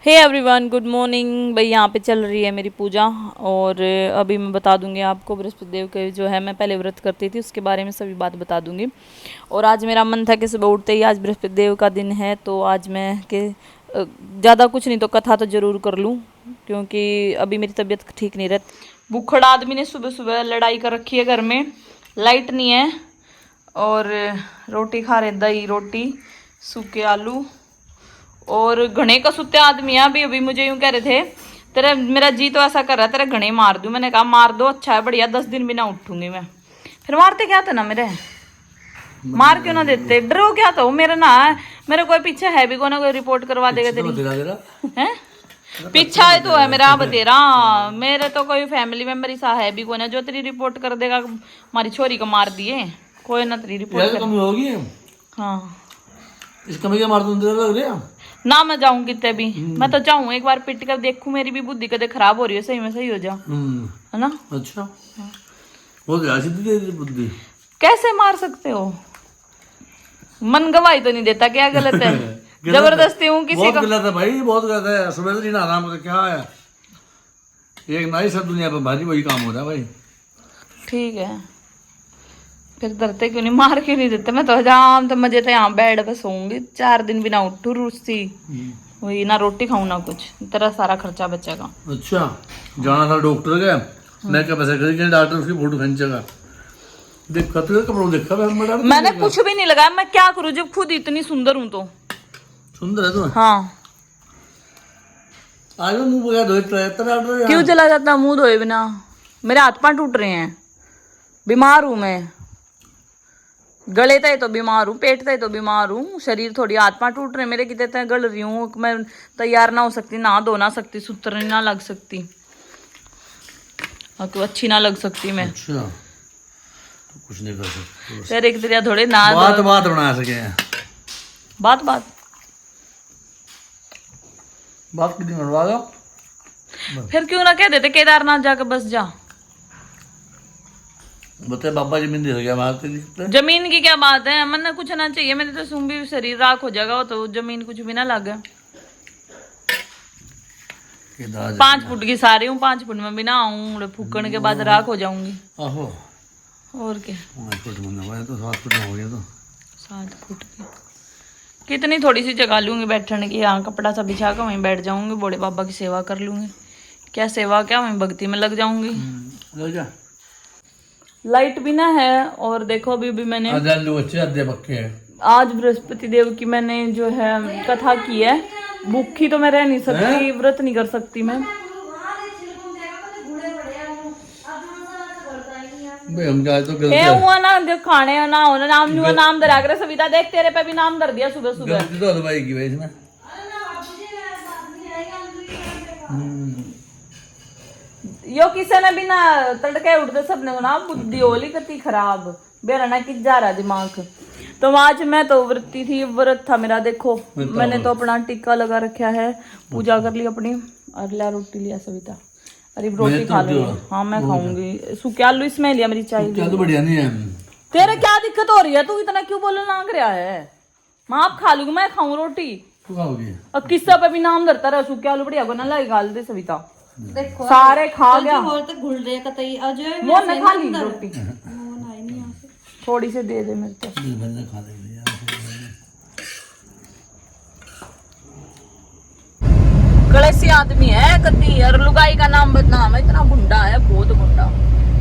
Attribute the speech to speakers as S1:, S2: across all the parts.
S1: Hey everyone, good morning. भाई यहाँ पे चल रही है मेरी पूजा। और अभी मैं बता दूंगी आपको बृहस्पति देव के जो है मैं पहले व्रत करती थी उसके बारे में सभी बात बता दूंगी। और आज मेरा मन था कि सुबह उठते ही आज बृहस्पति देव का दिन है तो आज मैं के ज़्यादा कुछ नहीं तो कथा तो ज़रूर कर लूँ, क्योंकि अभी मेरी तबीयत ठीक नहीं रहती। भूखड़ आदमी ने सुबह सुबह लड़ाई कर रखी है, घर में लाइट नहीं है और रोटी खा रहे, दही रोटी सूखे आलू और घने का सुते आदमी है। अभी अभी मुझे यूं कह रहे थे तेरा मेरा जी तो ऐसा कर रहा है तेरे घने मार दूं। मैंने कहा मार दो, अच्छा है, बढ़िया, 10 दिन भी ना उठूंगी मैं। फिर मारते क्या था ना, मेरे मार क्यों ना देते, डरो क्या था मेरे ना, मेरे कोई पीछे है भी को ना कोई रिपोर्ट करवा देगा तेरी है पीछा है तो है मेरा बतेरा, मेरे तो कोई फैमिली मेंबर ऐसा है भी को ना जो तेरी रिपोर्ट कर देगा। हमारी छोरी को मार दिए कोई ना तेरी रिपोर्ट
S2: होगी।
S1: हाँ
S2: इस कमी का मार लग रहा
S1: ना, मैं जाऊं कितने भी, मैं तो जाऊं एक बार पिट कर देखूं, मेरी भी बुद्धि कदे खराब हो रही है, सही में सही हो जा, है ना।
S2: अच्छा हो गया सीधी बुद्धि।
S1: कैसे मार सकते हो, मन गवाही तो नहीं देता, क्या गलत है जबरदस्ती हूँ किसी को।
S2: गलत है भाई, बहुत गलत है। सुबह से जीना आराम क्या है, एक नई सब दुनिया पर भारी वही काम हो रहा है भाई।
S1: ठीक है फिर डरते क्यों नहीं, मार क्यों नहीं देते। मैं तो जाम तो मजे तो यहाँ बेड पे सोऊंगी, 4 दिन बिना उठू रूसी वही ना, रोटी खाऊं ना कुछ, तेरा सारा खर्चा बचेगा।
S2: अच्छा जाना था डॉक्टर का, मैं क्या पैसा करेंगे, डॉक्टर उसकी फोटो खींचेगा, देखा तो कपड़ों देखा
S1: मैंने कुछ भी नहीं लगाया, मैं क्या करूँ जब खुद इतनी सुंदर हूँ तो।
S2: सुंदर है तो
S1: हाँ
S2: आज मुंह बगैर धोए
S1: क्यों चला जाता मुंह धोए बिना, मेरे हाथ पांव टूट रहे हैं, बीमार हूं मैं, गले तय तो बीमार हूँ, पेट तय तो बीमार हूँ, शरीर थोड़ी हाथ पांव टूट रहे मेरे, कितने तय गल रही हूँ मैं, तैयार ना हो सकती, ना धो ना सकती, सूत्र ना लग सकती और तो अच्छी ना लग सकती मैं।
S2: अच्छा तो कुछ नहीं कर सकते
S1: तेरे एक दरिया थोड़े ना
S2: बात बना सके हैं।
S1: बात
S2: कितनी बनवा दो,
S1: फिर क्यों ना कह देते केदारनाथ जाकर बस जा।
S2: बता बाबा जमीन दे गया मारते
S1: जमीन की क्या बात है, मन ना कुछ ना चाहिए, मेरे तो सुन भी शरीर राख हो जाएगा तो जमीन कुछ भी ना लगे। 5 फुट की सारी हूँ, 5 फुट में भी ना आऊं, फूकण के बाद राख हो जाऊंगी।
S2: आहो
S1: और क्या
S2: 5 फुट में तो 7 फुट हो गया तो
S1: 7 फुट की कितनी थोड़ी सी जगह लूंगी बैठने की, यहाँ कपड़ा सा बिछा कर वहीं बैठ जाऊंगी, बड़े बाबा की सेवा कर लूंगी। क्या सेवा, क्या वहीं भक्ति में लग जाऊंगी। लाइट भी ना है और देखो अभी भी मैंने आज बृहस्पति देव की मैंने जो है कथा की है, भूखी तो मैं रह नहीं सकती, व्रत नहीं कर सकती मैं। हुआ ना जो खाने ना हो नाम धरा कर सविता, देख तेरे पे भी नाम धर दिया सुबह सुबह। यो किसी ने भी ना तड़के उठते सबने को ना बुद्धि होली कती खराब, बेरा ना किस जा रहा दिमाग। तो आज मैं तो व्रती थी, व्रत था मेरा, देखो मैंने तो अपना टिक्का लगा रखा है, पूजा कर ली अपनी और लिया रोटी लिया सविता, अरे रोटी खा लो। हाँ मैं खाऊंगी, सूखे आलू इसमें लिया, मेरी चाय
S2: बढ़िया नहीं है।
S1: तेरे क्या दिक्कत हो रही है, तू इतना क्यों बोलने लग रहा है। मैं आप खा लूंगी, मैं खाऊं रोटी, और किस्सा पे भी नाम धरता रहा, सूखे आलू बढ़िया बना लाई गाल दे सविता, देखो सारे खा गया, मोन ने खा ली रोटी, थोड़ी सी दे दे मेरे को। कलेसी आदमी है कती, और लुगाई का नाम बदनाम है, इतना गुंडा है, बहुत गुंडा।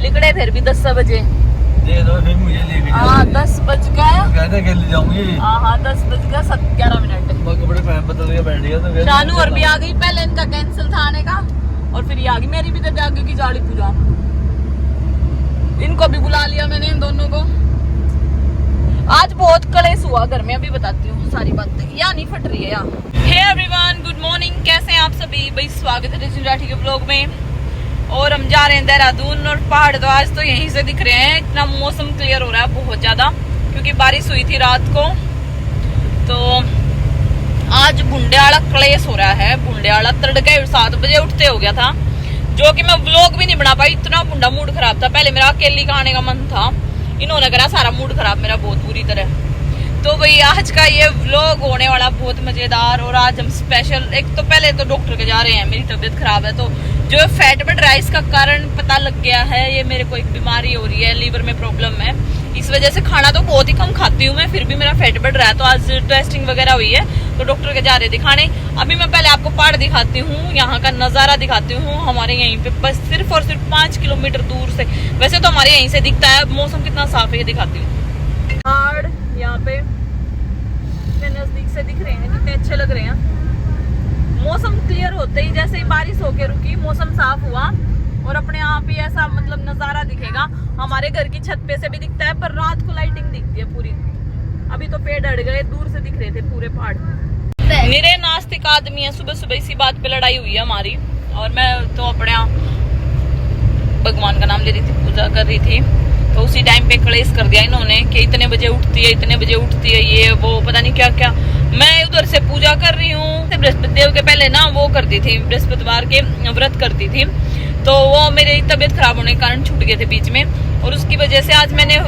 S1: लिकड़े फिर भी 10 बजे
S2: दे दो फिर मुझे लेके जाओ।
S1: हाँ 10 बज गए,
S2: कहते के ले जाऊंगी।
S1: हाँ 10 बज गए 11 मिनट।
S2: कपड़े पहन बदल के बैठ गया तो
S1: शानू और भी आ गई, पहले इनका कैंसिल था आने का और फिर ये आ गई, मेरी भी तो आगे की जाड़ी पूजा, इनको भी बुला लिया मैंने, इन दोनों को। आज बहुत कलेश हुआ घर में, अभी बताती हूँ सारी बातें, या नहीं फट रही है यहाँ। हे एवरीवन, गुड मॉर्निंग, कैसे हैं आप सभी। भाई स्वागत है रजनी राठी के ब्लॉग में। और हम जा रहे हैं देहरादून, और पहाड़ तो आज तो यहीं से दिख रहे हैं, इतना मौसम क्लियर हो रहा है बहुत ज्यादा, क्योंकि बारिश हुई थी रात को। तो आज बुंडियाला क्लेश हो रहा है, बुंडियाला तड़के 7 बजे उठते हो गया था, जो कि मैं व्लॉग भी नहीं बना पाई, इतना बुंडा मूड खराब था। पहले मेरा अकेली का आने का मन था, इन्होंने करा सारा मूड खराब मेरा बहुत बुरी तरह। तो भाई आज का ये व्लॉग होने वाला बहुत मजेदार। और आज हम स्पेशल, एक तो पहले तो डॉक्टर के जा रहे हैं, मेरी तबीयत खराब है तो जो फैट बढ़ रहा है इसका कारण पता लग गया है। ये मेरे को एक बीमारी हो रही है, लीवर में प्रॉब्लम है, इस वजह से खाना तो बहुत ही कम खाती हूँ मैं, फिर भी मेरा फैट बढ़ रहा है। तो आज टेस्टिंग वगैरह हुई है तो डॉक्टर के जा रहे दिखाने। अभी मैं पहले आपको पहाड़ दिखाती हूँ, यहाँ का नजारा दिखाती हूँ। हमारे यहीं पे बस सिर्फ और सिर्फ 5 किलोमीटर दूर से, वैसे तो हमारे यहीं से दिखता है, मौसम कितना साफ है ये दिखाती हूँ। पहाड़ यहाँ पे नजदीक से दिख रहे हैं, कितने अच्छे लग रहे हैं। मौसम क्लियर होते ही, जैसे ही बारिश होके रुकी, मौसम साफ हुआ और अपने आप ही ऐसा मतलब नजारा दिखेगा। हमारे घर की छत पे से भी दिखता है, पर रात को लाइटिंग दिखती है पूरी। अभी तो पेड़ अड़ गए, दूर से दिख रहे थे पूरे पहाड़। मेरे नास्तिक आदमी है, सुबह सुबह इसी बात पे लड़ाई हुई है हमारी। और मैं तो अपने भगवान का नाम ले रही थी, पूजा कर रही थी, तो उसी टाइम पे क्लेश कर दिया इन्होंने कि इतने बजे उठती है, इतने बजे उठती है, ये वो पता नहीं क्या क्या। मैं उधर से पूजा कर रही हूँ, बृहस्पति देव के पहले ना वो करती थी, बृहस्पतिवार के व्रत करती थी, तो वो मेरी तबीयत खराब होने के कारण छूट गए थे बीच में। और उसकी वजह से आज मैंने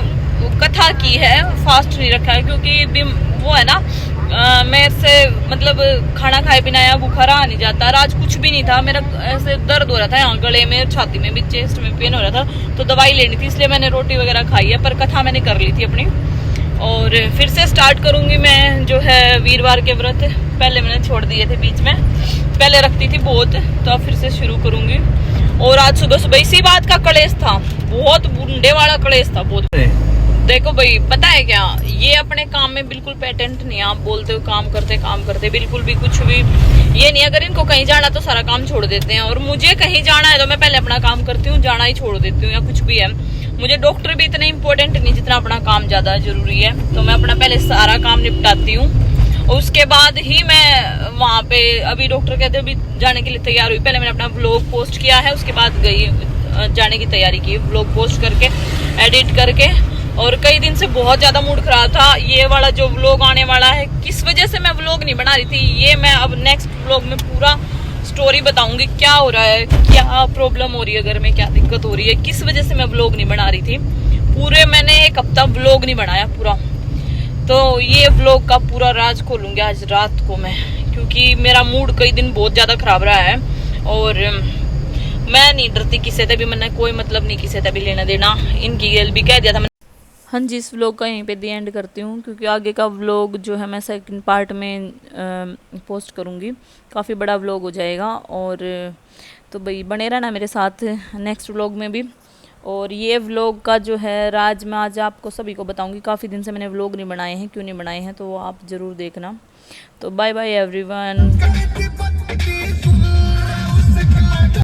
S1: कथा की है, फास्ट नहीं रखा है, क्योंकि वो है ना मेरे से मतलब खाना खाए बिना या बुखार आ नहीं जाता। आज कुछ भी नहीं था, मेरा ऐसे दर्द हो रहा था यहाँ गले में, छाती में भी, चेस्ट में पेन हो रहा था, तो दवाई लेनी थी, इसलिए मैंने रोटी वगैरह खाई है। पर कथा मैंने कर ली थी अपनी, और फिर से स्टार्ट करूंगी मैं जो है वीरवार के व्रत। पहले मैंने छोड़ दिए थे बीच में, पहले रखती थी बहुत, तो अब फिर से शुरू करूंगी। और आज सुबह सुबह इसी बात का क्लेश था, बहुत बुंडे वाला क्लेश था बहुत। देखो भाई, पता है क्या, ये अपने काम में बिल्कुल पेटेंट नहीं है। आप बोलते हो काम करते बिल्कुल भी कुछ भी ये नहीं। अगर इनको कहीं जाना तो सारा काम छोड़ देते हैं, और मुझे कहीं जाना है तो मैं पहले अपना काम करती हूँ, जाना ही छोड़ देती हूँ या कुछ भी है। मुझे डॉक्टर भी इतने इम्पोर्टेंट नहीं जितना अपना काम ज्यादा जरूरी है, तो मैं अपना पहले सारा काम निपटाती हूँ, उसके बाद ही मैं वहाँ पे, अभी डॉक्टर कहते अभी जाने के लिए तैयार हुई, पहले मैंने अपना व्लॉग पोस्ट किया है, उसके बाद गई जाने की तैयारी की, व्लॉग पोस्ट करके एडिट करके। और कई दिन से बहुत ज्यादा मूड खराब था। ये वाला जो व्लॉग आने वाला है, किस वजह से मैं व्लॉग नहीं बना रही थी, ये मैं अब नेक्स्ट व्लॉग में पूरा स्टोरी बताऊंगी, क्या हो रहा है, क्या प्रॉब्लम हो रही है घर में, क्या दिक्कत हो रही है, किस वजह से मैं व्लॉग नहीं बना रही थी। पूरे मैंने 1 हफ्ता व्लॉग नहीं बनाया पूरा, तो ये व्लॉग का पूरा राज खोलूंगी आज रात को मैं, क्योंकि मेरा मूड कई दिन बहुत ज्यादा खराब रहा है। और मैं नहीं डरती किसी से भी, मैंने कोई मतलब नहीं किसी से भी लेना देना, इनकी गेल भी कह दिया था। हाँ जी, इस व्लॉग का यहीं पे दी एंड करती हूँ, क्योंकि आगे का व्लॉग जो है मैं सेकंड पार्ट में पोस्ट करूँगी, काफ़ी बड़ा व्लॉग हो जाएगा। और तो भाई बने रहना मेरे साथ नेक्स्ट व्लॉग में भी। और ये व्लॉग का जो है राज मैं आज आपको सभी को बताऊँगी, काफ़ी दिन से मैंने व्लॉग नहीं बनाए हैं, क्यों नहीं बनाए हैं, तो आप ज़रूर देखना। तो बाय बाय एवरीवन।